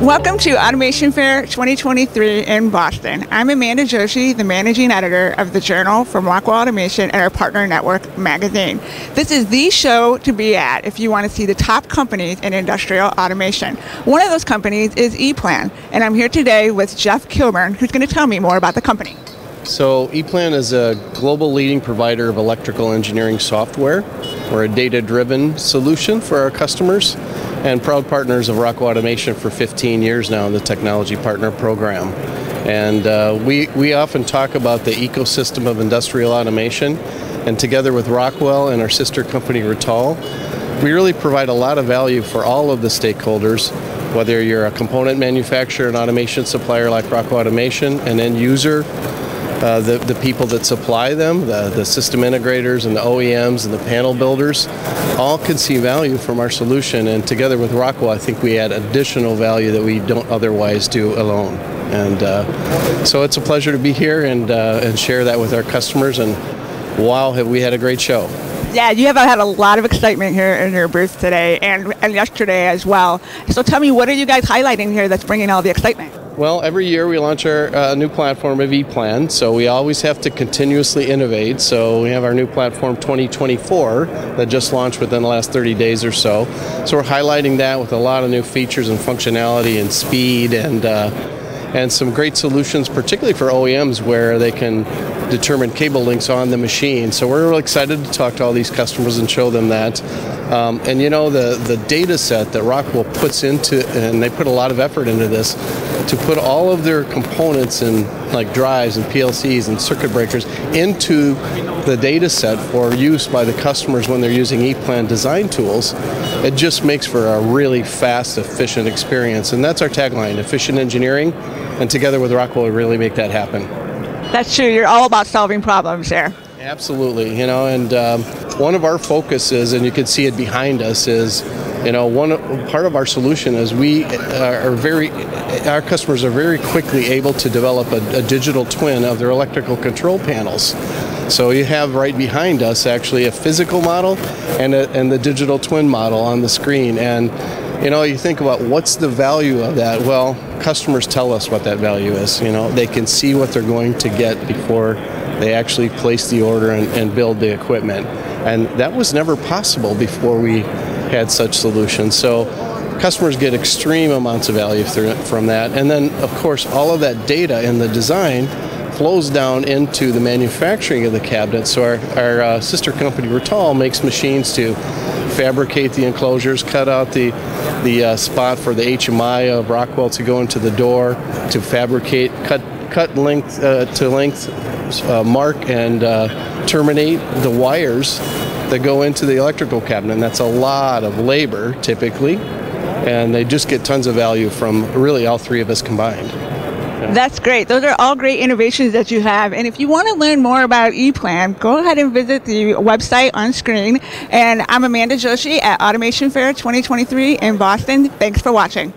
Welcome to Automation Fair 2023 in Boston. I'm Amanda Joshi, the managing editor of the Journal from Rockwell Automation and our partner network magazine. This is the show to be at if you want to see the top companies in industrial automation. One of those companies is EPLAN, and I'm here today with Jeff Kilburn, who's going to tell me more about the company. So EPLAN is a global leading provider of electrical engineering software. We're a data-driven solution for our customers and proud partners of Rockwell Automation for 15 years now in the Technology Partner Program. And we often talk about the ecosystem of industrial automation, and together with Rockwell and our sister company Rockwell, we really provide a lot of value for all of the stakeholders, whether you're a component manufacturer, an automation supplier like Rockwell Automation, an end user, the people that supply them, the system integrators and the OEMs and the panel builders, all can see value from our solution. And together with Rockwell, I think we add additional value that we don't otherwise do alone. And so it's a pleasure to be here and share that with our customers. And wow, have we had a great show. Yeah, you have had a lot of excitement here in your booth today and yesterday as well. So tell me, what are you guys highlighting here that's bringing all the excitement? Well, every year we launch our new platform of EPLAN, so we always have to continuously innovate. So we have our new platform 2024 that just launched within the last 30 days or so. So we're highlighting that with a lot of new features and functionality and speed and some great solutions, particularly for OEMs where they can determine cable links on the machine. So we're really excited to talk to all these customers and show them that. And you know, the data set that Rockwell puts into, and they put a lot of effort into this, to put all of their components and like drives and PLCs and circuit breakers into the data set for use by the customers when they're using EPLAN design tools, it just makes for a really fast, efficient experience. And that's our tagline, efficient engineering, and together with Rockwell, we really make that happen. That's true, you're all about solving problems there. Absolutely, you know, and one of our focuses, and you can see it behind us, is, you know, part of our solution is our customers are very quickly able to develop a digital twin of their electrical control panels. So you have right behind us actually a physical model and the digital twin model on the screen. And you know, you think about what's the value of that. Well, customers tell us what that value is. You know, they can see what they're going to get before they actually place the order and build the equipment. And that was never possible before we had such solutions. So customers get extreme amounts of value from that. And then, of course, all of that data in the design flows down into the manufacturing of the cabinet. So our sister company, Rockwell, makes machines to fabricate the enclosures, cut out the spot for the HMI of Rockwell to go into the door, to fabricate, cut length to length, mark and terminate the wires that go into the electrical cabinet. And that's a lot of labor, typically, and they just get tons of value from really all three of us combined. That's great. Those are all great innovations that you have. And if you want to learn more about EPLAN, go ahead and visit the website on screen. And I'm Amanda Joshi at Automation Fair 2023 in Boston. Thanks for watching.